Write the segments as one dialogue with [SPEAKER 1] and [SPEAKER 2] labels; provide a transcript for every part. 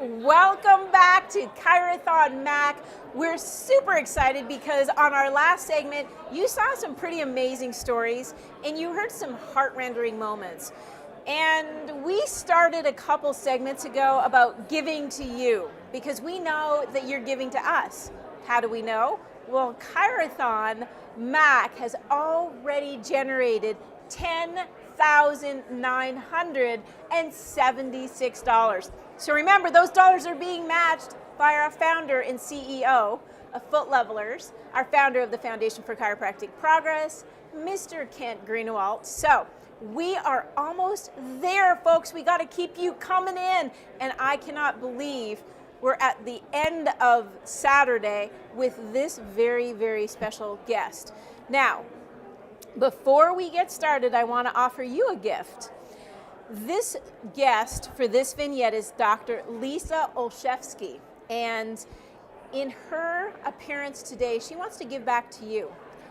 [SPEAKER 1] Welcome back to CHIROTHON Mac. We're super excited because on our last segment, you saw some pretty amazing stories and you heard some heart-rending moments. And we started a couple segments ago about giving to you because we know that you're giving to us. How do we know? Well, CHIROTHON Mac has already generated $10,976. So remember, those dollars are being matched by our founder and CEO of Foot Levelers, our founder of the Foundation for Chiropractic Progress, Mr. Kent Greenewalt. So we are almost there, folks. We got to keep you coming in. And I cannot believe we're at the end of Saturday with this very, very special guest. Now, before we get started, I want to offer you a gift. This guest for this vignette is Dr. Lisa Olszewski, and in her appearance today, she wants to give back to you.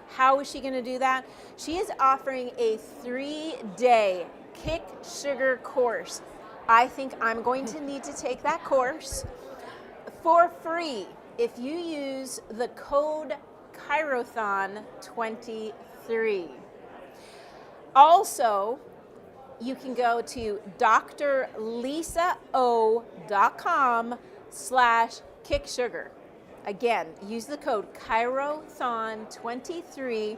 [SPEAKER 1] How is she going to do that? She is offering a 3-day Kick Sugar course. I think I'm going to need to take that course for free if you use the code CHIROTHON23. Also, you can go to drlisao.com/kicksugar. Again, use the code CHIROTHON23.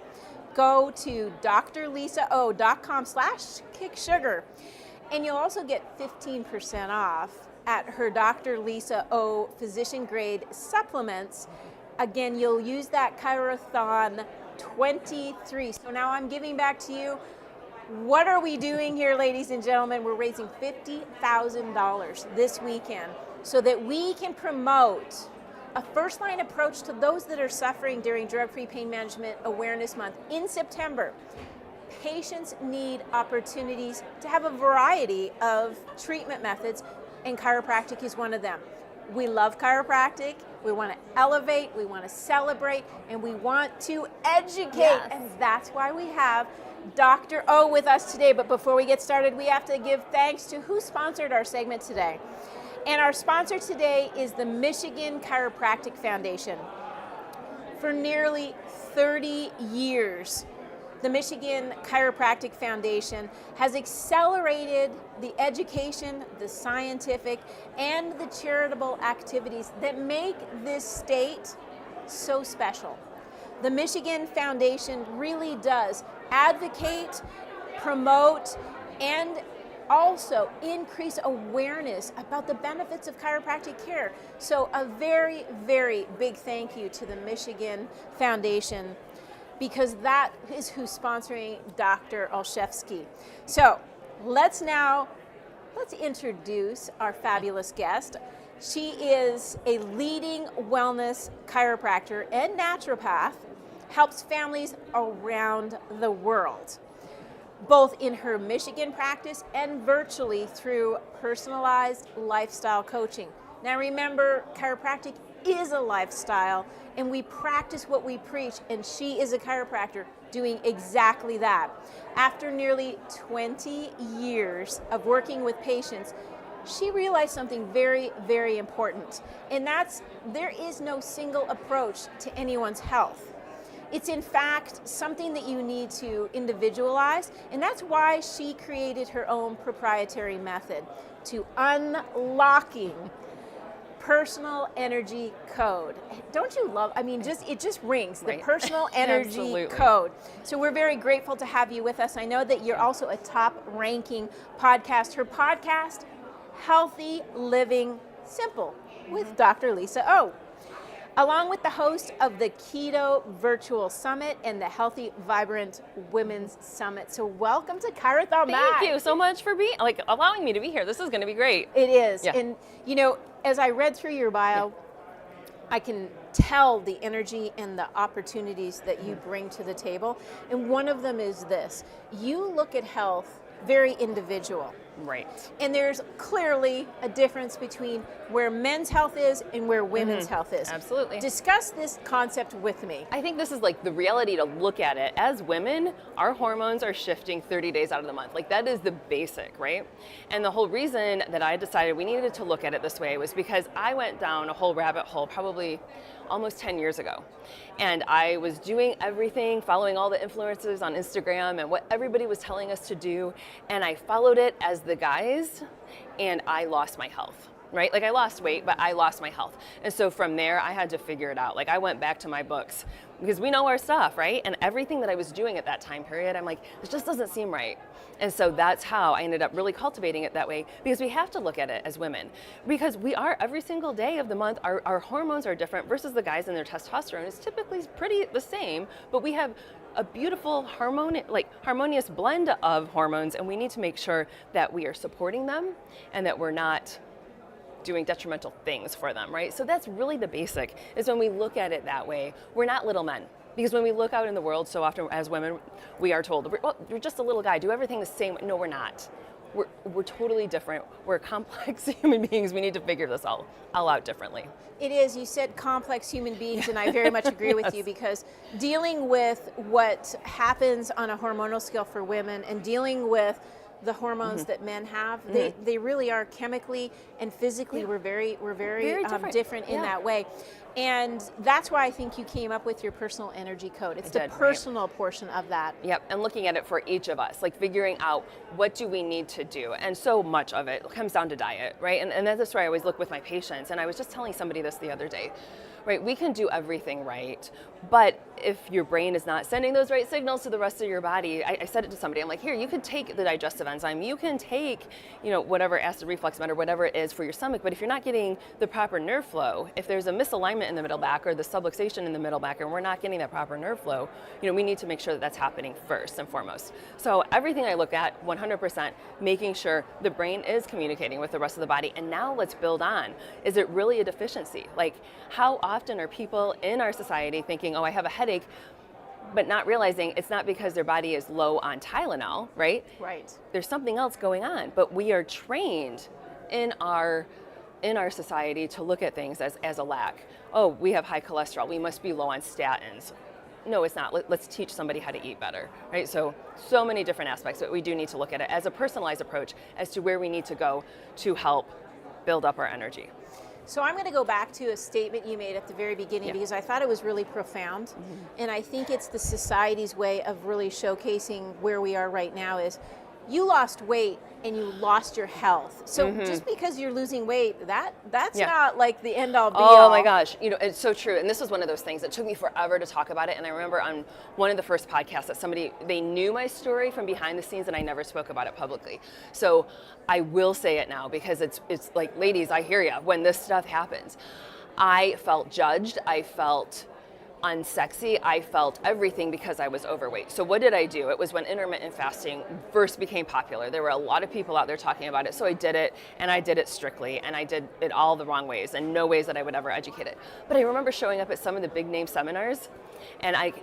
[SPEAKER 1] Go to drlisao.com/kicksugar. And you'll also get 15% off at her Dr. Lisa O physician grade supplements. Again, you'll use that CHIROTHON23. So now I'm giving back to you. What are we doing here, ladies and gentlemen? We're raising $50,000 this weekend so that we can promote a first-line approach to those that are suffering during Drug-Free Pain Management Awareness Month in September. Patients need opportunities to have a variety of treatment methods, and chiropractic is one of them. We love chiropractic. We want to elevate, we want to celebrate, and we want to educate. Yes. And that's why we have Dr. O with us today. But before we get started, we have to give thanks to who sponsored our segment today. And our sponsor today is the Michigan Chiropractic Foundation. For nearly 30 years, the Michigan Chiropractic Foundation has accelerated the education, the scientific, and the charitable activities that make this state so special. The Michigan Foundation really does advocate, promote, and also increase awareness about the benefits of chiropractic care. So a very, very big thank you to the Michigan Foundation, because that is who's sponsoring Dr. Olszewski. So let's introduce our fabulous guest. She is a leading wellness chiropractor and naturopath, helps families around the world, both in her Michigan practice and virtually through personalized lifestyle coaching. Now remember, chiropractic is a lifestyle, and we practice what we preach, and she is a chiropractor doing exactly that. After nearly 20 years of working with patients, she realized something very, very important, and that's there is no single approach to anyone's health. It's in fact something that you need to individualize, and that's why she created her own proprietary method to unlocking personal energy code. Don't you love, it just rings, right? The personal energy code. So we're very grateful to have you with us. I know that you're also a top ranking podcast. Her podcast, Healthy Living Simple with Dr. Lisa O, along with the host of the Keto Virtual Summit and the Healthy Vibrant Women's Summit. So welcome to CHIROTHON Mac.
[SPEAKER 2] Thank you so much for allowing me to be here. This is going to be great.
[SPEAKER 1] It is. Yeah. And as I read through your bio, I can tell the energy and the opportunities that you bring to the table. And one of them is this: you look at health very individual.
[SPEAKER 2] Right.
[SPEAKER 1] And there's clearly a difference between where men's health is and where women's health is.
[SPEAKER 2] Absolutely.
[SPEAKER 1] Discuss this concept with me.
[SPEAKER 2] I think this is like the reality to look at it. As women, our hormones are shifting 30 days out of the month. Like that is the basic, right? And the whole reason that I decided we needed to look at it this way was because I went down a whole rabbit hole probably almost 10 years ago. And I was doing everything, following all the influencers on Instagram and what everybody was telling us to do. And I followed it as the guys, and I lost my health. Right? Like I lost weight, but I lost my health. And so from there, I had to figure it out. Like I went back to my books because we know our stuff, right? And everything that I was doing at that time period, I'm like, this just doesn't seem right. And so that's how I ended up really cultivating it that way, because we have to look at it as women, because we are every single day of the month, our hormones are different versus the guys, and their testosterone is typically pretty the same, but we have a beautiful harmonious blend of hormones, and we need to make sure that we are supporting them and that we're not doing detrimental things for them, right? So that's really the basic, is when we look at it that way, we're not little men. Because when we look out in the world, so often as women, we are told, you're just a little guy, do everything the same. No, we're not. We're totally different. We're complex human beings. We need to figure this all out differently.
[SPEAKER 1] It is. You said complex human beings, and I very much agree with you, because dealing with what happens on a hormonal scale for women and dealing with the hormones that men have, they really are chemically and physically, we're very different in that way. And that's why I think you came up with your personal energy code. It's the personal portion of that.
[SPEAKER 2] Yep, and looking at it for each of us, like figuring out what do we need to do. And so much of it comes down to diet, right? And that's where I always look with my patients. And I was just telling somebody this the other day, right? We can do everything right, but if your brain is not sending those right signals to the rest of your body, I said it to somebody, I'm like, here, you can take the digestive enzyme, you can take, whatever acid reflux med or whatever it is for your stomach, but if you're not getting the proper nerve flow, if there's a misalignment in the middle back or the subluxation in the middle back, and we're not getting that proper nerve flow, we need to make sure that that's happening first and foremost. So everything I look at, 100%, making sure the brain is communicating with the rest of the body. And now let's build on. Is it really a deficiency? Like, how often are people in our society thinking, oh, I have a headache, but not realizing it's not because their body is low on Tylenol, right?
[SPEAKER 1] Right.
[SPEAKER 2] There's something else going on, but we are trained in our society to look at things as a lack. Oh, we have high cholesterol, we must be low on statins. No, it's not. Let's teach somebody how to eat better, right? So many different aspects, but we do need to look at it as a personalized approach as to where we need to go to help build up our energy.
[SPEAKER 1] So I'm going to go back to a statement you made at the very beginning, because I thought it was really profound. And I think it's the society's way of really showcasing where we are right now is you lost weight and you lost your health. So just because you're losing weight, that's not like the end all be all.
[SPEAKER 2] Oh my gosh, it's so true. And this was one of those things that took me forever to talk about it. And I remember on one of the first podcasts that they knew my story from behind the scenes, and I never spoke about it publicly. So I will say it now, because it's like, ladies, I hear you. When this stuff happens, I felt judged. I felt unsexy. I felt everything because I was overweight. So what did I do? It was when intermittent fasting first became popular. There were a lot of people out there talking about it. So I did it, and I did it strictly, and I did it all the wrong ways and no ways that I would ever educate it. But I remember showing up at some of the big name seminars, and I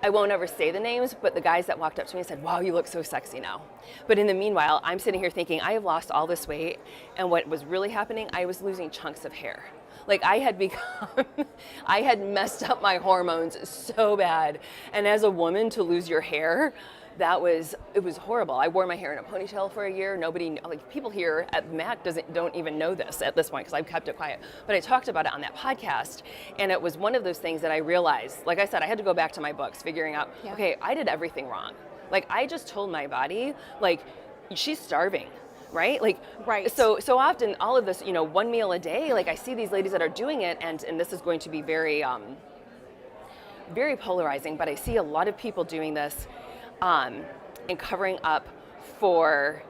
[SPEAKER 2] won't ever say the names, but the guys that walked up to me and said, wow, you look so sexy now. But in the meanwhile, I'm sitting here thinking, I have lost all this weight, and what was really happening, I was losing chunks of hair. Like I had messed up my hormones so bad. And as a woman, to lose your hair, it was horrible. I wore my hair in a ponytail for a year. People here at MAC don't even know this at this point, because I've kept it quiet. But I talked about it on that podcast, and it was one of those things that I realized, like I said, I had to go back to my books, figuring out, okay, I did everything wrong. Like I just told my body, like, she's starving. Right?
[SPEAKER 1] Right.
[SPEAKER 2] So often all of this, one meal a day, like I see these ladies that are doing it, and this is going to be very, very polarizing, but I see a lot of people doing this and covering up for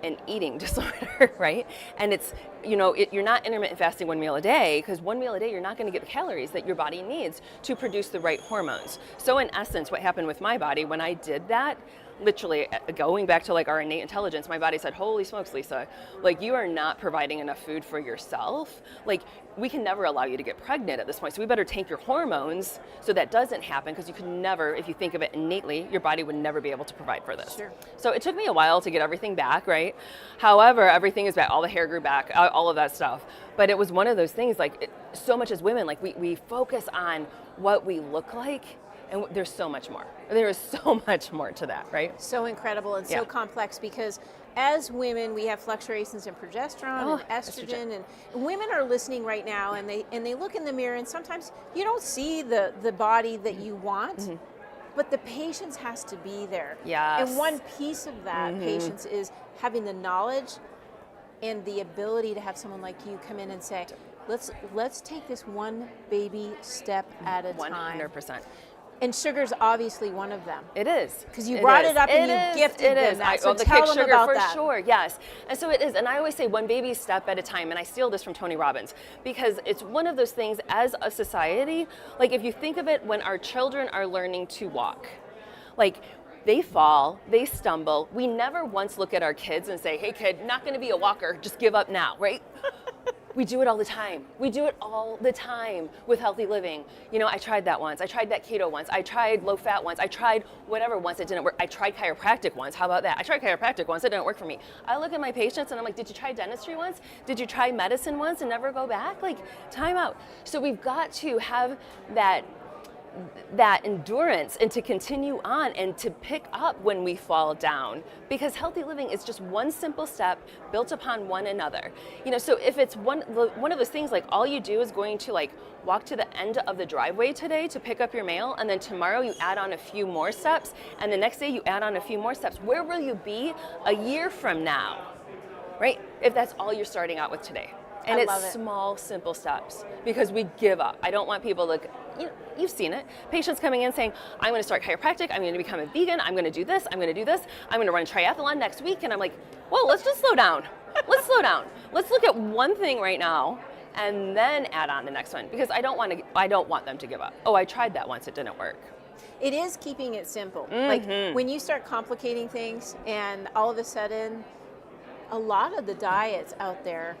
[SPEAKER 2] an eating disorder, right? And it's, you're not intermittent fasting 1 meal a day, because 1 meal a day, you're not going to get the calories that your body needs to produce the right hormones. So in essence, what happened with my body when I did that, literally going back to like our innate intelligence, my body said, holy smokes, Lisa, like you are not providing enough food for yourself. Like we can never allow you to get pregnant at this point. So we better tank your hormones so that doesn't happen, because you can never, if you think of it innately, your body would never be able to provide for this.
[SPEAKER 1] Sure.
[SPEAKER 2] So it took me a while to get everything back, right? However, everything is back, all the hair grew back, all of that stuff. But it was one of those things, like so much as women, like we focus on what we look like, and there's so much more. There is so much more to that, right?
[SPEAKER 1] So incredible and so complex, because as women, we have fluctuations in progesterone and estrogen, and women are listening right now, and they look in the mirror, and sometimes you don't see the body that you want, but the patience has to be there.
[SPEAKER 2] Yes.
[SPEAKER 1] And one piece of that patience is having the knowledge and the ability to have someone like you come in and say, let's take this one baby step at a time.
[SPEAKER 2] 100%.
[SPEAKER 1] And sugar's obviously one of them.
[SPEAKER 2] It is.
[SPEAKER 1] Because you brought it up and you gifted them that. So
[SPEAKER 2] the
[SPEAKER 1] tell
[SPEAKER 2] kick
[SPEAKER 1] them
[SPEAKER 2] sugar
[SPEAKER 1] about
[SPEAKER 2] for
[SPEAKER 1] that.
[SPEAKER 2] sure, yes. And so it is. And I always say one baby step at a time. And I steal this from Tony Robbins, because it's one of those things as a society, like if you think of it, when our children are learning to walk, like they fall, they stumble. We never once look at our kids and say, hey kid, not gonna be a walker, just give up now, right? We do it all the time. We do it all the time with healthy living. You know, I tried that once. I tried that keto once. I tried low fat once. I tried whatever once, it didn't work. I tried chiropractic once. How about that? I tried chiropractic once, it didn't work for me. I look at my patients and I'm like, did you try dentistry once? Did you try medicine once and never go back? Like, time out. So we've got to have that endurance and to continue on and to pick up when we fall down, because healthy living is just one simple step built upon one another. You know, so if it's one of those things, like all you do is going to like walk to the end of the driveway today to pick up your mail, and then tomorrow you add on a few more steps, and the next day you add on a few more steps, where will you be a year from now, right? If that's all you're starting out with today. And it's small, simple steps, because we give up. I don't want people to, you've seen it. Patients coming in saying, I'm going to start chiropractic, I'm going to become a vegan, I'm going to do this, I'm going to do this, I'm going to run a triathlon next week. And I'm like, whoa, let's just slow down. Let's slow down. Let's look at one thing right now and then add on the next one, because I don't want them to give up. Oh, I tried that once, it didn't work.
[SPEAKER 1] It is keeping it simple. Like when you start complicating things and all of a sudden, a lot of the diets out there,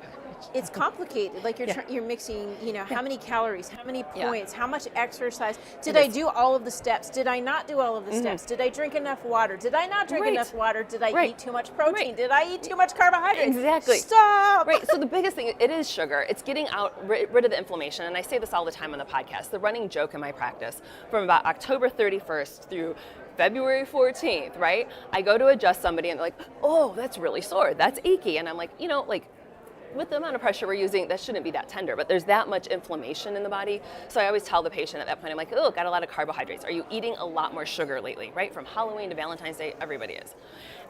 [SPEAKER 1] it's complicated. Like you're mixing, how many calories, how many points, how much exercise. Did I do all of the steps? Did I not do all of the steps? Did I drink enough water? Did I not drink enough water? Did I eat too much protein? Did I eat too much carbohydrates?
[SPEAKER 2] Exactly.
[SPEAKER 1] Stop!
[SPEAKER 2] Right, so the biggest thing, it is sugar. It's getting rid of the inflammation. And I say this all the time on the podcast, the running joke in my practice, from about October 31st through February 14th, right? I go to adjust somebody and they're like, oh, that's really sore, that's achy. And I'm like, with the amount of pressure we're using, that shouldn't be that tender, but there's that much inflammation in the body. So I always tell the patient at that point, I'm like, oh, got a lot of carbohydrates. Are you eating a lot more sugar lately, right? From Halloween to Valentine's Day, everybody is.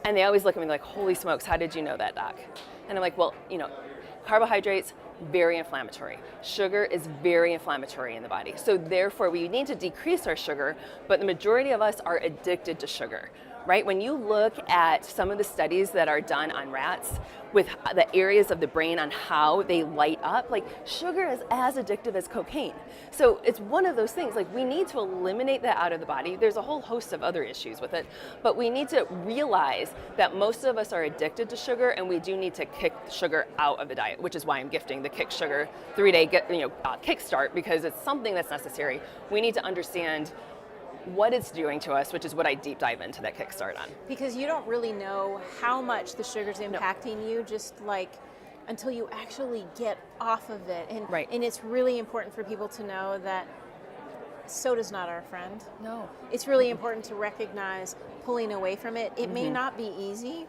[SPEAKER 2] And they always look at me like, holy smokes, how did you know that, doc? And I'm like, well, carbohydrates, very inflammatory. Sugar is very inflammatory in the body. So therefore, we need to decrease our sugar, but the majority of us are addicted to sugar. Right? When you look at some of the studies that are done on rats with the areas of the brain on how they light up, like sugar is as addictive as cocaine. So it's one of those things, like we need to eliminate that out of the body. There's a whole host of other issues with it, but we need to realize that most of us are addicted to sugar, and we do need to kick sugar out of the diet, which is why I'm gifting the Kick Sugar 3-day kickstart, because it's something that's necessary. We need to understand what it's doing to us, which is what I deep dive into that kickstart on.
[SPEAKER 1] Because you don't really know how much the sugar's impacting you, just like until you actually get off of it. And, and it's really important for people to know that soda's not our friend.
[SPEAKER 2] No.
[SPEAKER 1] It's really important to recognize pulling away from it. It may not be easy,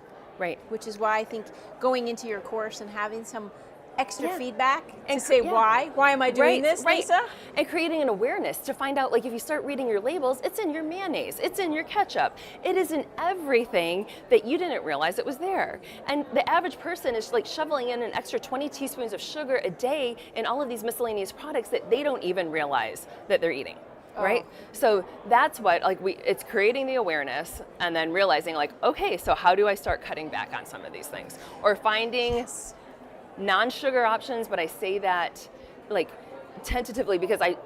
[SPEAKER 1] which is why I think going into your course and having some extra feedback and say why am I doing this, Lisa?
[SPEAKER 2] And creating an awareness to find out, like if you start reading your labels, it's in your mayonnaise, it's in your ketchup, it is in everything that you didn't realize it was there. And the average person is like shoveling in an extra 20 teaspoons of sugar a day in all of these miscellaneous products that they don't even realize that they're eating. Right? So that's what, it's creating the awareness and then realizing okay, so how do I start cutting back on some of these things? Or finding non-sugar options, but I say that tentatively because I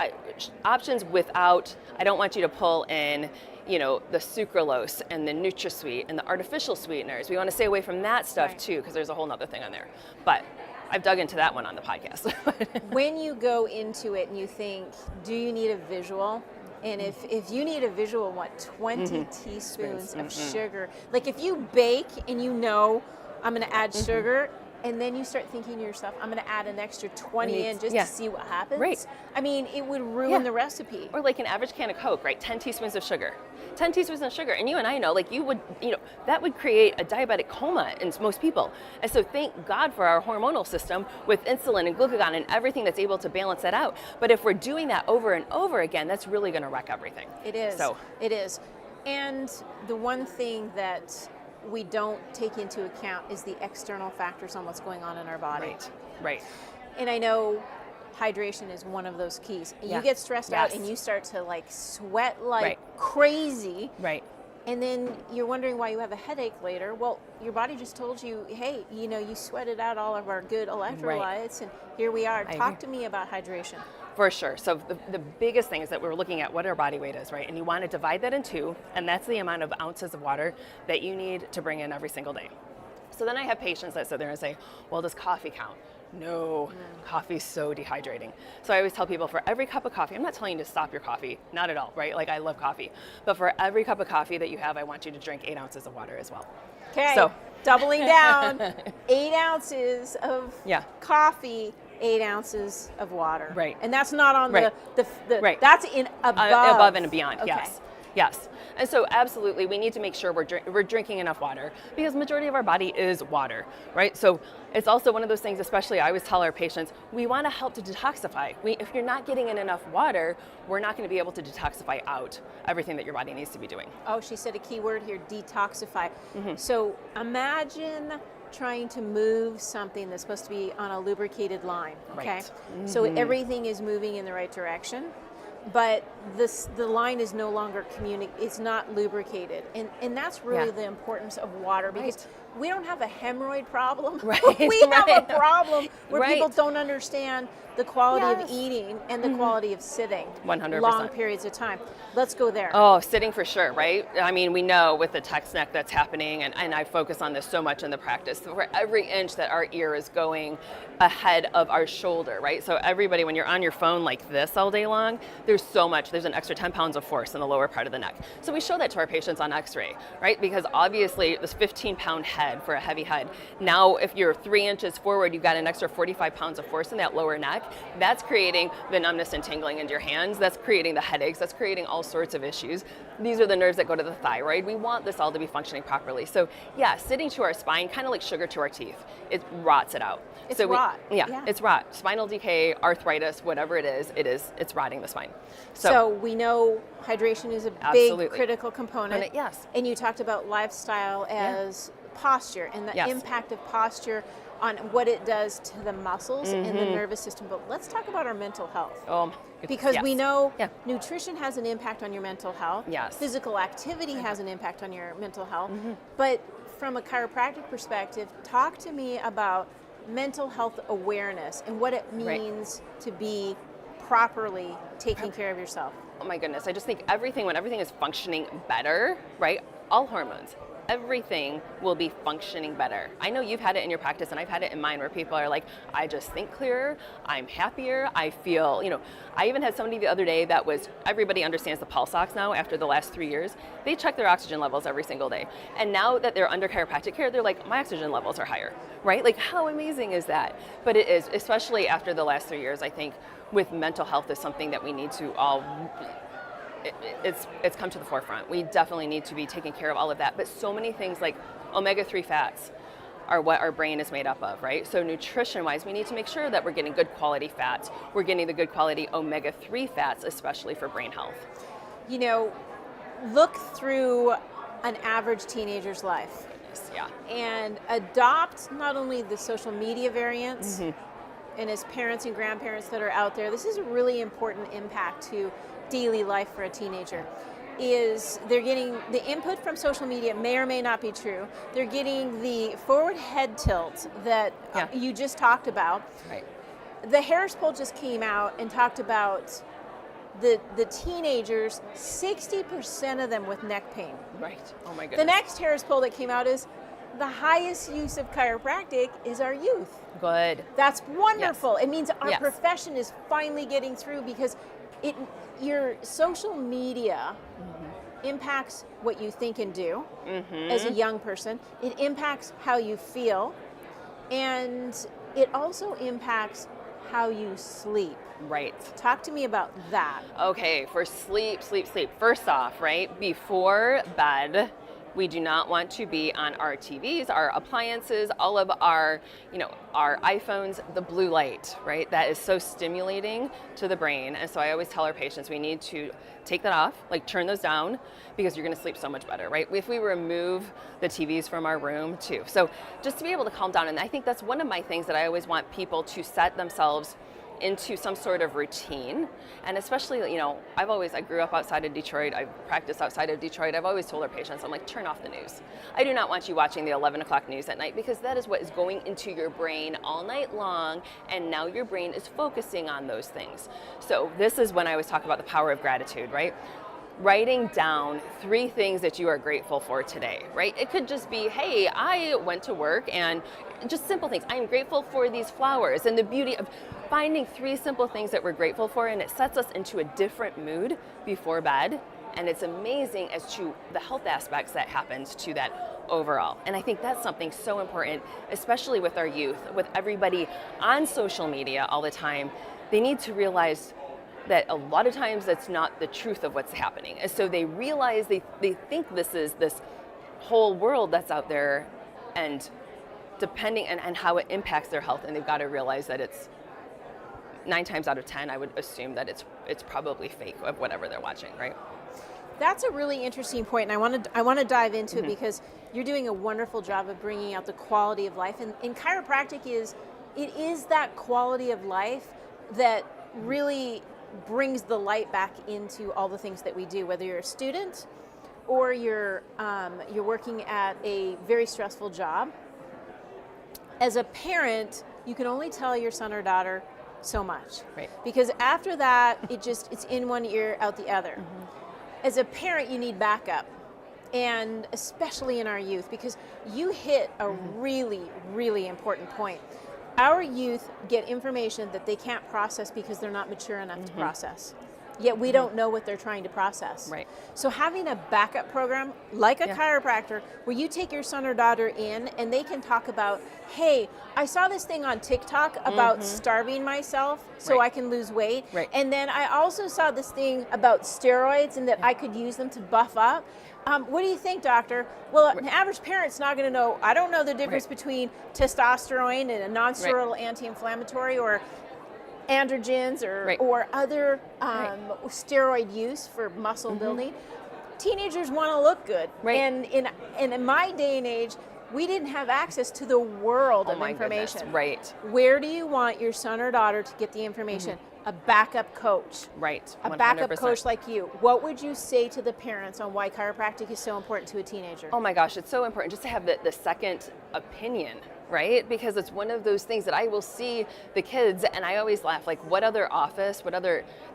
[SPEAKER 2] options without, I don't want you to pull in, the sucralose and the NutraSweet and the artificial sweeteners. We want to stay away from that stuff too, because there's a whole nother thing on there. But I've dug into that one on the podcast.
[SPEAKER 1] When you go into it and you think, do you need a visual? And if you need a visual, what, 20 teaspoons of sugar? Like if you bake and you know I'm going to add sugar, and then you start thinking to yourself, I'm going to add an extra 20 in just to see what happens.
[SPEAKER 2] Right.
[SPEAKER 1] I mean, it would ruin the recipe.
[SPEAKER 2] Or like an average can of Coke, right? 10 teaspoons of sugar. 10 teaspoons of sugar. And you and I know, like that would create a diabetic coma in most people. And so thank God for our hormonal system with insulin and glucagon and everything that's able to balance that out. But if we're doing that over and over again, that's really going to wreck everything.
[SPEAKER 1] It is. It is. And the one thing that we don't take into account is the external factors on what's going on in our body.
[SPEAKER 2] Right.
[SPEAKER 1] And I know hydration is one of those keys. You get stressed out and you start to like sweat like crazy.
[SPEAKER 2] Right.
[SPEAKER 1] And then you're wondering why you have a headache later. Well, your body just told you, hey, you sweated out all of our good electrolytes and here we are. Talk to me about hydration.
[SPEAKER 2] For sure. So the biggest thing is that we're looking at what our body weight is, right? And you want to divide that in two, and that's the amount of ounces of water that you need to bring in every single day. So then I have patients that sit there and say, well, does coffee count? No, coffee's so dehydrating. So I always tell people for every cup of coffee, I'm not telling you to stop your coffee, not at all, right? Like I love coffee. But for every cup of coffee that you have, I want you to drink 8 ounces of water as well.
[SPEAKER 1] Okay,
[SPEAKER 2] so
[SPEAKER 1] doubling down, 8 ounces of coffee, 8 ounces of water.
[SPEAKER 2] Right.
[SPEAKER 1] And that's not on the that's in
[SPEAKER 2] above and beyond, yes. And so absolutely, we need to make sure we're drinking enough water because the majority of our body is water, right? So it's also one of those things, especially I always tell our patients, we want to help to detoxify. If you're not getting in enough water, we're not going to be able to detoxify out everything that your body needs to be doing.
[SPEAKER 1] Oh, she said a key word here, detoxify. So imagine trying to move something that's supposed to be on a lubricated line, okay? So everything is moving in the right direction, but the line is no longer it's not lubricated. And that's really the importance of water because we don't have a hemorrhoid problem. We have a problem where people don't understand the quality of eating and the quality of sitting
[SPEAKER 2] 100%.
[SPEAKER 1] long periods of time. Let's go there.
[SPEAKER 2] Oh, sitting for sure, right? I mean, we know with the text neck that's happening, and I focus on this so much in the practice, for every inch that our ear is going ahead of our shoulder, right? So everybody, when you're on your phone like this all day long, there's an extra 10 pounds of force in the lower part of the neck. So we show that to our patients on x-ray, right? Because obviously this 15-pound head for a heavy head, now if you're 3 inches forward, you've got an extra 45 pounds of force in that lower neck. That's creating the numbness and tingling in your hands. That's creating the headaches. That's creating all sorts of issues. These are the nerves that go to the thyroid. We want this all to be functioning properly. So yeah, sitting to our spine, kind of like sugar to our teeth. It rots it out.
[SPEAKER 1] It's rot.
[SPEAKER 2] It's rot. Spinal decay, arthritis, whatever it is, it's rotting the spine.
[SPEAKER 1] So we know hydration is a big critical component.
[SPEAKER 2] Yes.
[SPEAKER 1] And you talked about lifestyle as posture and the impact of posture on what it does to the muscles and the nervous system. But let's talk about our mental health. Because we know nutrition has an impact on your mental health.
[SPEAKER 2] Yes.
[SPEAKER 1] Physical activity has an impact on your mental health. But from a chiropractic perspective, talk to me about mental health awareness and what it means to be properly taking care of yourself.
[SPEAKER 2] Oh my goodness, I just think when everything is functioning better, right? All hormones, everything will be functioning better. I know you've had it in your practice and I've had it in mine where people are like, I just think clearer, I'm happier, I feel, I even had somebody the other day that was, everybody understands the pulse ox now after the last 3 years. They check their oxygen levels every single day. And now that they're under chiropractic care, they're like, my oxygen levels are higher, right? Like how amazing is that? But it is, especially after the last 3 years, I think with mental health is something that we need to all it's come to the forefront. We definitely need to be taking care of all of that. But so many things like omega-3 fats are what our brain is made up of, right? So nutrition-wise, we need to make sure that we're getting good quality fats. We're getting the good quality omega-3 fats, especially for brain health.
[SPEAKER 1] Look through an average teenager's life.
[SPEAKER 2] Yeah.
[SPEAKER 1] And adopt not only the social media variants, and as parents and grandparents that are out there, this is a really important impact to daily life for a teenager. Is they're getting the input from social media, may or may not be true. They're getting the forward head tilt that you just talked about.
[SPEAKER 2] Right.
[SPEAKER 1] The Harris poll just came out and talked about the teenagers, 60% of them with neck pain.
[SPEAKER 2] Right. Oh my goodness.
[SPEAKER 1] The next Harris poll that came out is the highest use of chiropractic is our youth.
[SPEAKER 2] Good.
[SPEAKER 1] That's wonderful.
[SPEAKER 2] Yes.
[SPEAKER 1] It means our
[SPEAKER 2] Yes.
[SPEAKER 1] profession is finally getting through because your social media impacts what you think and do as a young person. It impacts how you feel, and it also impacts how you sleep.
[SPEAKER 2] Right.
[SPEAKER 1] Talk to me about that.
[SPEAKER 2] Okay, for sleep. First off, right, before bed, we do not want to be on our TVs, our appliances, all of our, our iPhones, the blue light, right? That is so stimulating to the brain. And so I always tell our patients we need to take that off, like turn those down, because you're going to sleep so much better, right? If we remove the TVs from our room too. So just to be able to calm down. And I think that's one of my things that I always want people to set themselves into some sort of routine. And especially, I grew up outside of Detroit. I practiced outside of Detroit. I've always told our patients, I'm like, turn off the news. I do not want you watching the 11 o'clock news at night, because that is what is going into your brain all night long. And now your brain is focusing on those things. So this is when I always talk about the power of gratitude, right? Writing down 3 things that you are grateful for today, right? It could just be, hey, I went to work, and just simple things. I am grateful for these flowers, and the beauty of finding 3 simple things that we're grateful for, and it sets us into a different mood before bed. And it's amazing as to the health aspects that happens to that overall. And I think that's something so important, especially with our youth, with everybody on social media all the time. They need to realize that a lot of times that's not the truth of what's happening. And so they realize they think this is this whole world that's out there, and depending on how it impacts their health, and they've got to realize that it's 9 times out of 10, I would assume that it's probably fake of whatever they're watching, right?
[SPEAKER 1] That's a really interesting point, and I want to dive into it because you're doing a wonderful job of bringing out the quality of life, and chiropractic is that quality of life that really brings the light back into all the things that we do, whether you're a student or you're working at a very stressful job. As a parent, you can only tell your son or daughter so much,
[SPEAKER 2] right?
[SPEAKER 1] Because after that, it's in one ear, out the other. As a parent, you need backup, and especially in our youth, because you hit a really, really important point. Our youth get information that they can't process because they're not mature enough to process. Yet we don't know what they're trying to process.
[SPEAKER 2] Right.
[SPEAKER 1] So having a backup program like a chiropractor, where you take your son or daughter in and they can talk about, hey, I saw this thing on TikTok about starving myself so I can lose weight.
[SPEAKER 2] Right.
[SPEAKER 1] And then I also saw this thing about steroids and that I could use them to buff up. What do you think, doctor? Well, an average parent's not going to know. I don't know the difference between testosterone and a non-steroidal anti-inflammatory, or androgens, or other steroid use for muscle building. Teenagers want to look good. And in my day and age, we didn't have access to the world of information.
[SPEAKER 2] Goodness. Right.
[SPEAKER 1] Where do you want your son or daughter to get the information? A backup coach.
[SPEAKER 2] Right. 100%.
[SPEAKER 1] A backup coach like you. What would you say to the parents on why chiropractic is so important to a teenager?
[SPEAKER 2] Oh my gosh, it's so important just to have the second opinion, right? Because it's one of those things that I will see the kids, and I always laugh, like, what other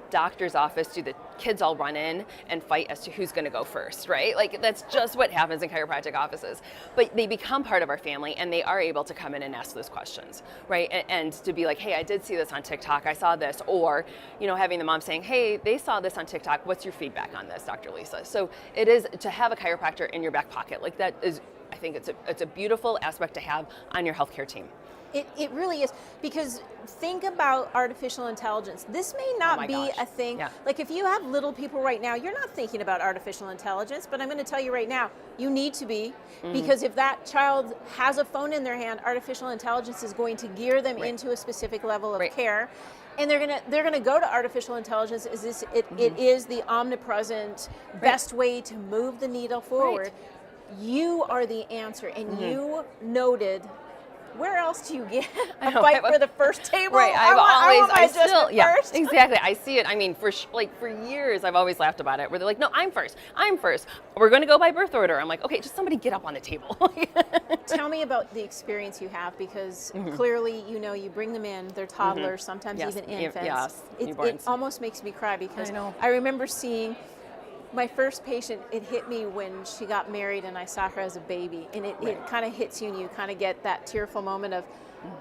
[SPEAKER 2] doctor's office do the kids all run in and fight as to who's going to go first, right? Like, that's just what happens in chiropractic offices. But they become part of our family, and they are able to come in and ask those questions, right? And to be like, hey, I did see this on TikTok, I saw this, or, having the mom saying, hey, they saw this on TikTok, what's your feedback on this, Dr. Lisa? So it is to have a chiropractor in your back pocket, like that is, I think it's a beautiful aspect to have on your healthcare team.
[SPEAKER 1] It really is, because think about artificial intelligence. This may not be a thing.
[SPEAKER 2] Yeah.
[SPEAKER 1] Like, if you have little people right now, you're not thinking about artificial intelligence, but I'm going to tell you right now, you need to be, because if that child has a phone in their hand, artificial intelligence is going to gear them into a specific level of care. And they're gonna go to artificial intelligence. It is the omnipresent best way to move the needle forward. You are the answer, and you noted where else do you get
[SPEAKER 2] I
[SPEAKER 1] a
[SPEAKER 2] know,
[SPEAKER 1] fight for the first table?
[SPEAKER 2] Right,
[SPEAKER 1] First.
[SPEAKER 2] exactly. I see it. I mean, for years, I've always laughed about it. Where they're like, "No, I'm first. I'm first. We're going to go by birth order." I'm like, "Okay, just somebody get up on the table."
[SPEAKER 1] Tell me about the experience you have, because clearly, you bring them in. They're toddlers, sometimes even infants.
[SPEAKER 2] Yes,
[SPEAKER 1] it almost makes me cry, because I remember seeing my first patient. It hit me when she got married and I saw her as a baby, and it kind of hits you, and you kind of get that tearful moment of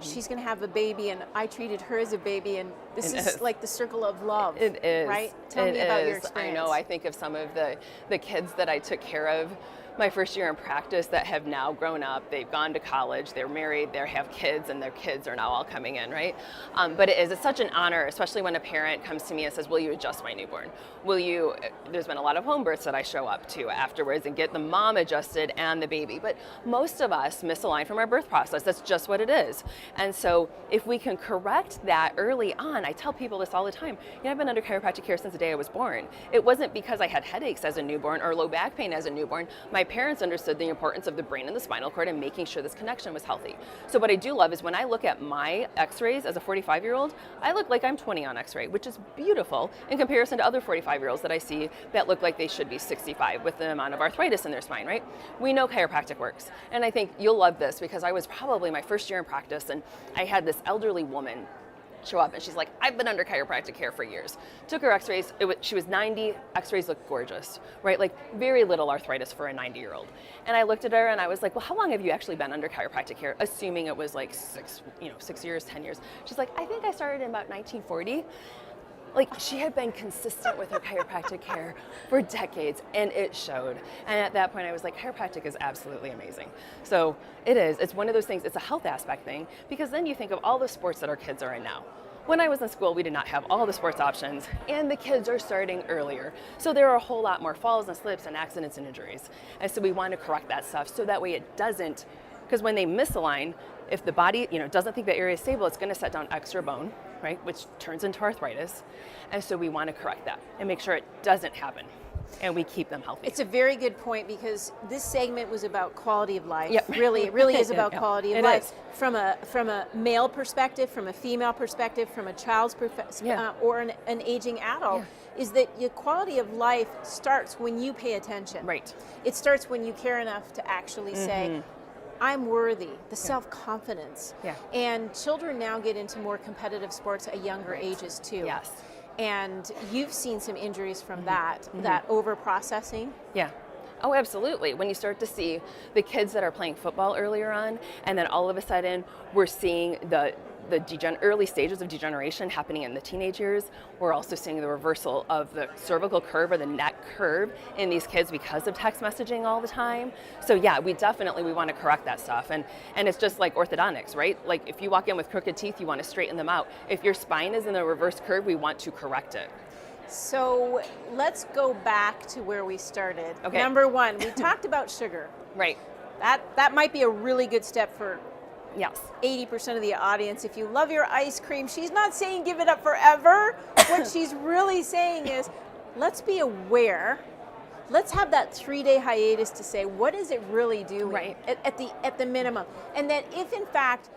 [SPEAKER 1] she's going to have a baby, and I treated her as a baby, and this is like the circle of love.
[SPEAKER 2] It is.
[SPEAKER 1] Right? Tell me about your experience.
[SPEAKER 2] I know. I think of some of the kids that I took care of my first year in practice that have now grown up. They've gone to college, they're married, they have kids, and their kids are now all coming in, right? But it's such an honor, especially when a parent comes to me and says, "Will you adjust my newborn? Will you?" There's been a lot of home births that I show up to afterwards and get the mom adjusted and the baby. But most of us misalign from our birth process. That's just what it is. And so if we can correct that early on, I tell people this all the time. I've been under chiropractic care since the day I was born. It wasn't because I had headaches as a newborn or low back pain as a newborn. My parents understood the importance of the brain and the spinal cord and making sure this connection was healthy. So what I do love is when I look at my x-rays as a 45-year-old, I look like I'm 20 on x-ray, which is beautiful in comparison to other 45-year-olds that I see that look like they should be 65 with the amount of arthritis in their spine, right? We know chiropractic works. And I think you'll love this, because I was probably my first year in practice, and I had this elderly woman show up, and she's like, "I've been under chiropractic care for years." Took her x-rays. She was 90. X-rays looked gorgeous, right? Like very little arthritis for a 90-year-old. And I looked at her and I was like, "Well, how long have you actually been under chiropractic care?" Assuming it was like 6 years, 10 years. She's like, "I think I started in about 1940. Like, she had been consistent with her chiropractic care for decades, and it showed. And at that point, I was like, chiropractic is absolutely amazing. So it is. It's one of those things. It's a health aspect thing, because then you think of all the sports that our kids are in now. When I was in school, we did not have all the sports options, and the kids are starting earlier. So there are a whole lot more falls and slips and accidents and injuries. And so we want to correct that stuff so that way it doesn't, because when they misalign, if the body doesn't think that area is stable, it's going to set down extra bone, right, which turns into arthritis. And so we want to correct that and make sure it doesn't happen, and we keep them healthy.
[SPEAKER 1] It's a very good point, because this segment was about quality of life.
[SPEAKER 2] Yep.
[SPEAKER 1] Really, it really is about quality of life.
[SPEAKER 2] Is.
[SPEAKER 1] From a male perspective, from a female perspective, from a child's perspective, or an aging adult, is that your quality of life starts when you pay attention.
[SPEAKER 2] Right.
[SPEAKER 1] It starts when you care enough to actually say, "I'm worthy," the self-confidence.
[SPEAKER 2] Yeah.
[SPEAKER 1] And children now get into more competitive sports at younger ages too.
[SPEAKER 2] Yes.
[SPEAKER 1] And you've seen some injuries from that over-processing.
[SPEAKER 2] Yeah. Oh, absolutely. When you start to see the kids that are playing football earlier on, and then all of a sudden we're seeing the early stages of degeneration happening in the teenage years. We're also seeing the reversal of the cervical curve or the neck curve in these kids because of text messaging all the time. So yeah, we want to correct that stuff. And it's just like orthodontics, right? Like if you walk in with crooked teeth, you want to straighten them out. If your spine is in the reverse curve, we want to correct it.
[SPEAKER 1] So let's go back to where we started.
[SPEAKER 2] Okay.
[SPEAKER 1] Number one, we talked about sugar.
[SPEAKER 2] Right.
[SPEAKER 1] That might be a really good step for
[SPEAKER 2] Yes.
[SPEAKER 1] 80% of the audience. If you love your ice cream, she's not saying give it up forever. What she's really saying is, let's be aware. Let's have that 3-day hiatus to say, what is it really doing,
[SPEAKER 2] right,
[SPEAKER 1] at the minimum? And that if in fact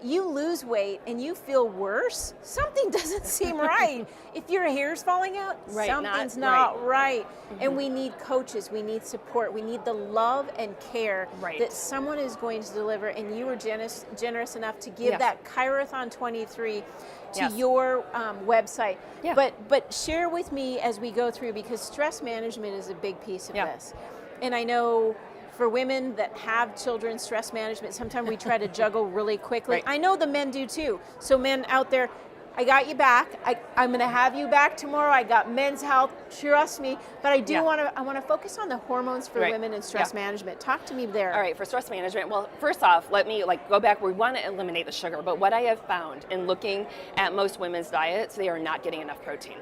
[SPEAKER 1] you lose weight and you feel worse, something doesn't seem right. If your hair's falling out,
[SPEAKER 2] right,
[SPEAKER 1] something's not right. And we need coaches, we need support, we need the love and care that someone is going to deliver. And you were generous enough to give that CHIROTHON 23 to your website. But share with me as we go through, because stress management is a big piece of this. And I know for women that have children, stress management, sometimes we try to juggle really quickly. I know the men do too. So men out there, I got you back. I'm going to have you back tomorrow. I got men's health, trust me. But I do want to focus on the hormones for women and stress management. Talk to me there.
[SPEAKER 2] All right, for stress management, well, first off, let me go back. We want to eliminate the sugar, but what I have found in looking at most women's diets, they are not getting enough protein.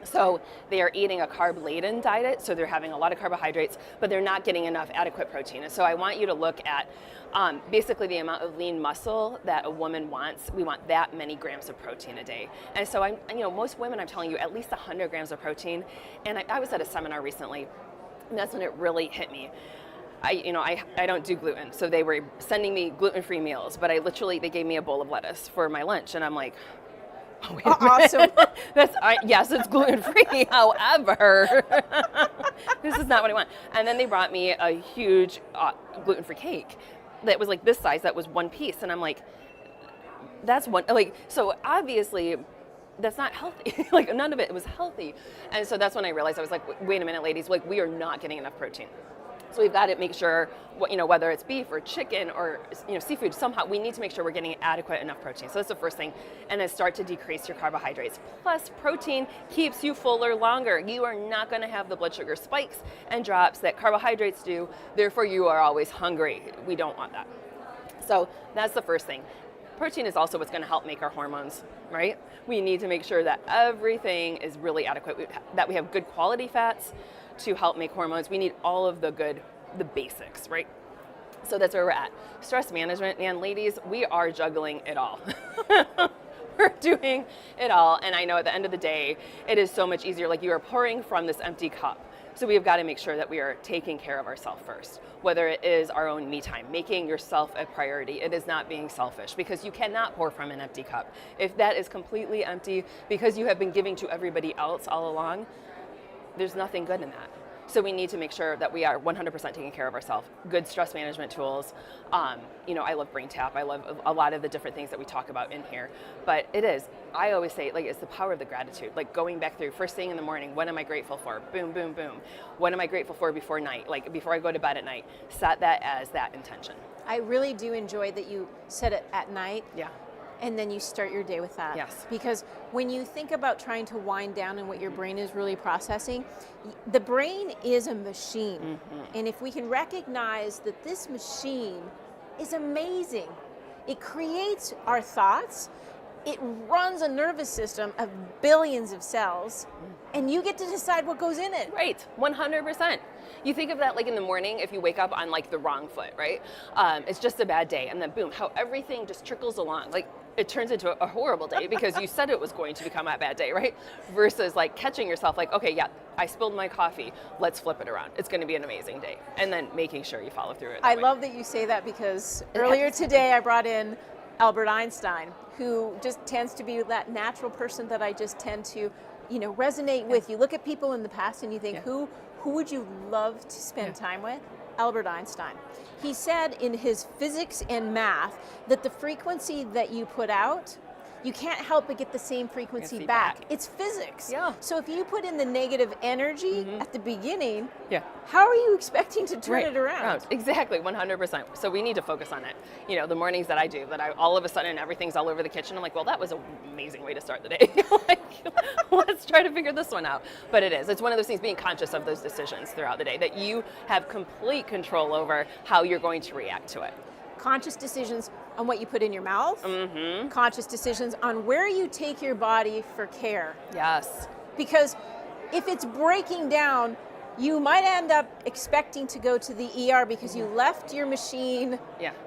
[SPEAKER 2] So they are eating a carb-laden diet, so they're having a lot of carbohydrates, but they're not getting enough adequate protein. And so I want you to look at basically the amount of lean muscle that a woman wants. We want that many grams of protein a day. And so most women, I'm telling you, at least 100 grams of protein. And I was at a seminar recently, and that's when it really hit me. I don't do gluten. So they were sending me gluten-free meals, but they gave me a bowl of lettuce for my lunch. And I'm like, oh, wait a minute.
[SPEAKER 1] Awesome.
[SPEAKER 2] Yes, it's gluten-free. However, this is not what I want. And then they brought me a huge gluten-free cake that was like this size, that was one piece. And I'm like, that's one, like, so obviously that's not healthy. Like, none of it was healthy. And so that's when I realized, I was like, wait a minute, ladies, like, we are not getting enough protein. So we've got to make sure, whether it's beef or chicken or seafood, somehow we need to make sure we're getting adequate enough protein. So that's the first thing. And then start to decrease your carbohydrates. Plus, protein keeps you fuller longer. You are not going to have the blood sugar spikes and drops that carbohydrates do. Therefore, you are always hungry. We don't want that. So that's the first thing. Protein is also what's going to help make our hormones, right? We need to make sure that everything is really adequate, that we have good quality fats to help make hormones. We need all of the basics, right? So that's where we're at. Stress management, man, ladies, we are juggling it all. We're doing it all. And I know at the end of the day, it is so much easier. Like, you are pouring from this empty cup. So we have got to make sure that we are taking care of ourselves first, whether it is our own me time, making yourself a priority. It is not being selfish, because you cannot pour from an empty cup. If that is completely empty because you have been giving to everybody else all along, there's nothing good in that. So we need to make sure that we are 100% taking care of ourselves. Good stress management tools. I love Brain Tap. I love a lot of the different things that we talk about in here. But I always say, like, it's the power of the gratitude. Like, going back through first thing in the morning, what am I grateful for? Boom, boom, boom. What am I grateful for before night? Like, before I go to bed at night, set that as that intention.
[SPEAKER 1] I really do enjoy that you set it at night.
[SPEAKER 2] Yeah.
[SPEAKER 1] And then you start your day with that.
[SPEAKER 2] Yes.
[SPEAKER 1] Because when you think about trying to wind down and what your brain is really processing, the brain is a machine. Mm-hmm. And if we can recognize that this machine is amazing, it creates our thoughts, it runs a nervous system of billions of cells, and you get to decide what goes in it.
[SPEAKER 2] Right, 100%. You think of that like in the morning, if you wake up on like the wrong foot, right? It's just a bad day, and then boom, how everything just trickles along. Like, it turns into a horrible day because you said it was going to become a bad day, right? Versus like catching yourself, like, okay, yeah, I spilled my coffee, let's flip it around. It's going to be an amazing day. And then making sure you follow through it.
[SPEAKER 1] I love that you say that, because earlier today I brought in Albert Einstein, who just tends to be that natural person that I just tend to, resonate with. You look at people in the past and you think, who would you love to spend time with? Albert Einstein. He said in his Physics and Math that the frequency that you put out, you can't help but get the same frequency back. It's physics. Yeah. So if you put in the negative energy at the beginning, how are you expecting to turn it around?
[SPEAKER 2] Exactly, 100%. So we need to focus on it. The mornings that I do, all of a sudden everything's all over the kitchen. I'm like, well, that was an amazing way to start the day. Let's try to figure this one out. But it's one of those things, being conscious of those decisions throughout the day, that you have complete control over how you're going to react to it.
[SPEAKER 1] Conscious decisions on what you put in your mouth, conscious decisions on where you take your body for care.
[SPEAKER 2] Yes.
[SPEAKER 1] Because if it's breaking down, you might end up expecting to go to the ER because you left your machine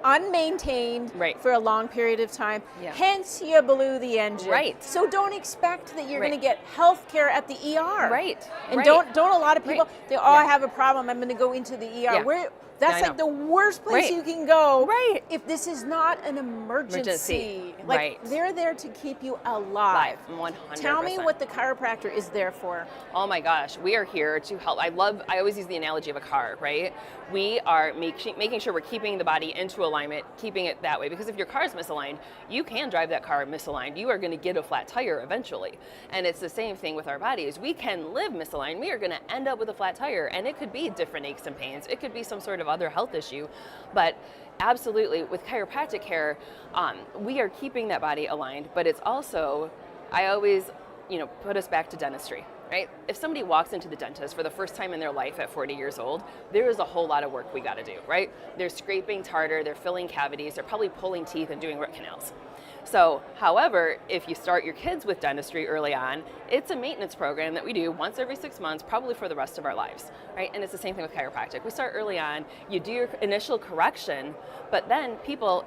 [SPEAKER 1] unmaintained for a long period of time. Yeah. Hence, you blew the engine. Right. So don't expect that you're going to get health care at the ER.
[SPEAKER 2] Right.
[SPEAKER 1] And don't a lot of people think, I have a problem, I'm going to go into the ER.
[SPEAKER 2] Yeah.
[SPEAKER 1] That's like the worst place you can go if this is not an emergency. They're there to keep you alive.
[SPEAKER 2] 100%.
[SPEAKER 1] Tell me what the chiropractor is there for.
[SPEAKER 2] Oh my gosh, we are here to help. I always use the analogy of a car, right? We are making sure we're keeping the body into alignment, keeping it that way. Because if your car is misaligned, you can drive that car misaligned. You are going to get a flat tire eventually. And it's the same thing with our bodies. We can live misaligned. We are going to end up with a flat tire. And it could be different aches and pains. It could be some sort of other health issue. But absolutely, with chiropractic care, we are keeping that body aligned. But it's also, I always, put us back to dentistry. Right? If somebody walks into the dentist for the first time in their life at 40 years old, there is a whole lot of work we got to do, right? They're scraping tartar, they're filling cavities, they're probably pulling teeth and doing root canals. So, however, if you start your kids with dentistry early on, it's a maintenance program that we do once every 6 months, probably for the rest of our lives, right? And it's the same thing with chiropractic. We start early on, you do your initial correction, but then people,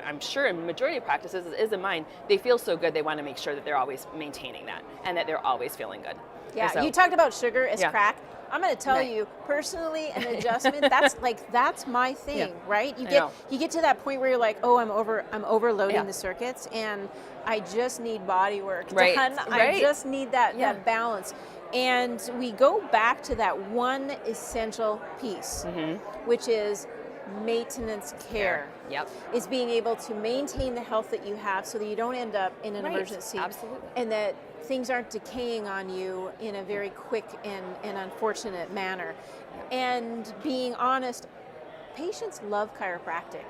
[SPEAKER 2] I'm sure in majority of practices, is in mine, they feel so good, they want to make sure that they're always maintaining that and that they're always feeling good.
[SPEAKER 1] Yeah, so, you talked about sugar as crack. I'm going to tell
[SPEAKER 2] Right.
[SPEAKER 1] you personally, an adjustment, that's my thing,
[SPEAKER 2] Yeah.
[SPEAKER 1] right?
[SPEAKER 2] I know.
[SPEAKER 1] You get to that point where you're like, oh, I'm overloading
[SPEAKER 2] Yeah.
[SPEAKER 1] the circuits, and I just need body work
[SPEAKER 2] Right.
[SPEAKER 1] done. I
[SPEAKER 2] Right.
[SPEAKER 1] just need that
[SPEAKER 2] Yeah.
[SPEAKER 1] balance. And we go back to that one essential piece, which is maintenance care.
[SPEAKER 2] Yep.
[SPEAKER 1] Is being able to maintain the health that you have so that you don't end up in an
[SPEAKER 2] Right.
[SPEAKER 1] emergency.
[SPEAKER 2] Absolutely.
[SPEAKER 1] And that things aren't decaying on you in a very quick and unfortunate manner. And being honest, patients love chiropractic.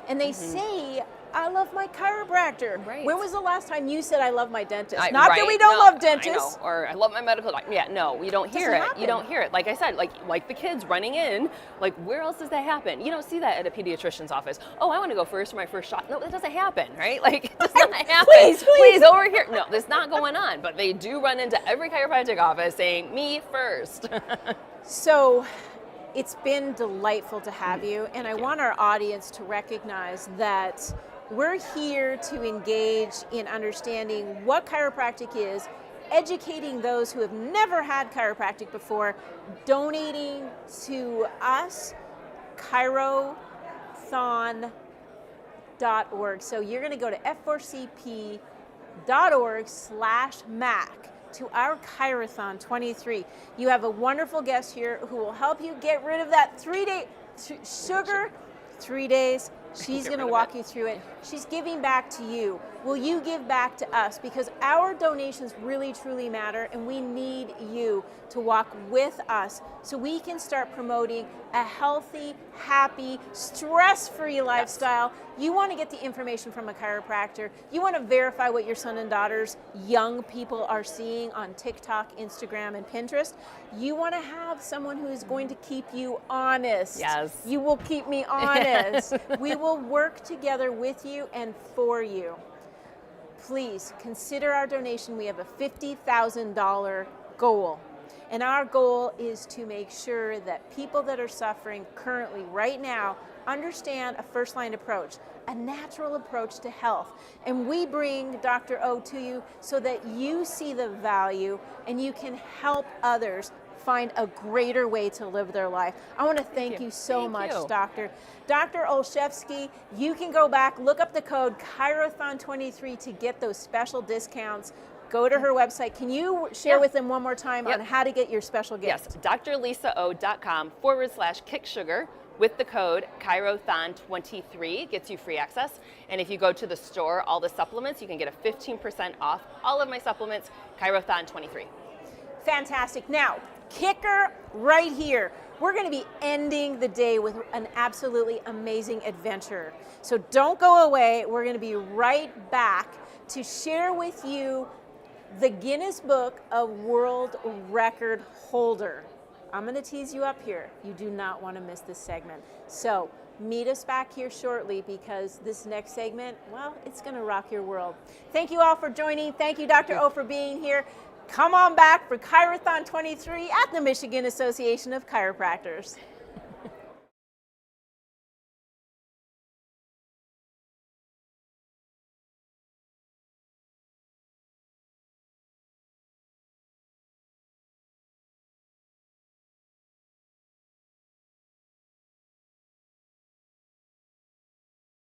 [SPEAKER 1] And they say, I love my chiropractor.
[SPEAKER 2] Right.
[SPEAKER 1] When was the last time you said I love my dentist?
[SPEAKER 2] Right.
[SPEAKER 1] Not that we don't love
[SPEAKER 2] I
[SPEAKER 1] dentists.
[SPEAKER 2] know. Or I love my medical doctor. Yeah, no, you don't hear
[SPEAKER 1] Doesn't
[SPEAKER 2] it.
[SPEAKER 1] happen.
[SPEAKER 2] You don't hear it. Like I said, like the kids running in, like where else does that happen? You don't see that at a pediatrician's office. Oh, I want to go first for my first shot. No, that doesn't happen, right? Like it does not happen. Please over here. No, that's not going on. But they do run into every chiropractic office saying, me first.
[SPEAKER 1] So it's been delightful to have you, and I want our audience to recognize that we're here to engage in understanding what chiropractic is, educating those who have never had chiropractic before, donating to us, CHIROTHON.org. So you're going to go to f4cp.org/MAC to our Chirothon 23. You have a wonderful guest here who will help you get rid of that 3-day sugar, 3 days. She's going to walk you through it. She's giving back to you. Will you give back to us? Because our donations really, truly matter, and we need you to walk with us so we can start promoting a healthy, happy, stress-free lifestyle. You want to get the information from a chiropractor. You want to verify what your son and daughters, young people, are seeing on TikTok, Instagram, and Pinterest. You want to have someone who is going to keep you honest.
[SPEAKER 2] Yes.
[SPEAKER 1] You will keep me honest. We will work together with you and for you. Please consider our donation. We have a $50,000 goal. And our goal is to make sure that people that are suffering currently, right now, understand a first-line approach, a natural approach to health. And we bring Dr. O to you so that you see the value and you can help others find a greater way to live their life. I want to thank you so much, Doctor. Dr. Olszewski, you can go back, look up the code CHIROTHON23 to get those special discounts. Go to her website. Can you share with them one more time on how to get your special gift?
[SPEAKER 2] Yes, drlisao.com/kicksugar with the code CHIROTHON23 gets you free access. And if you go to the store, all the supplements, you can get a 15% off all of my supplements, CHIROTHON23.
[SPEAKER 1] Fantastic. Now, kicker right here. We're going to be ending the day with an absolutely amazing adventure. So don't go away. We're going to be right back to share with you the Guinness Book of World Record holder. I'm going to tease you up here. You do not want to miss this segment. So meet us back here shortly because this next segment, well, it's going to rock your world. Thank you all for joining. Thank you, Dr. O, for being here. Come on back for Chirothon 23 at the Michigan Association of Chiropractors.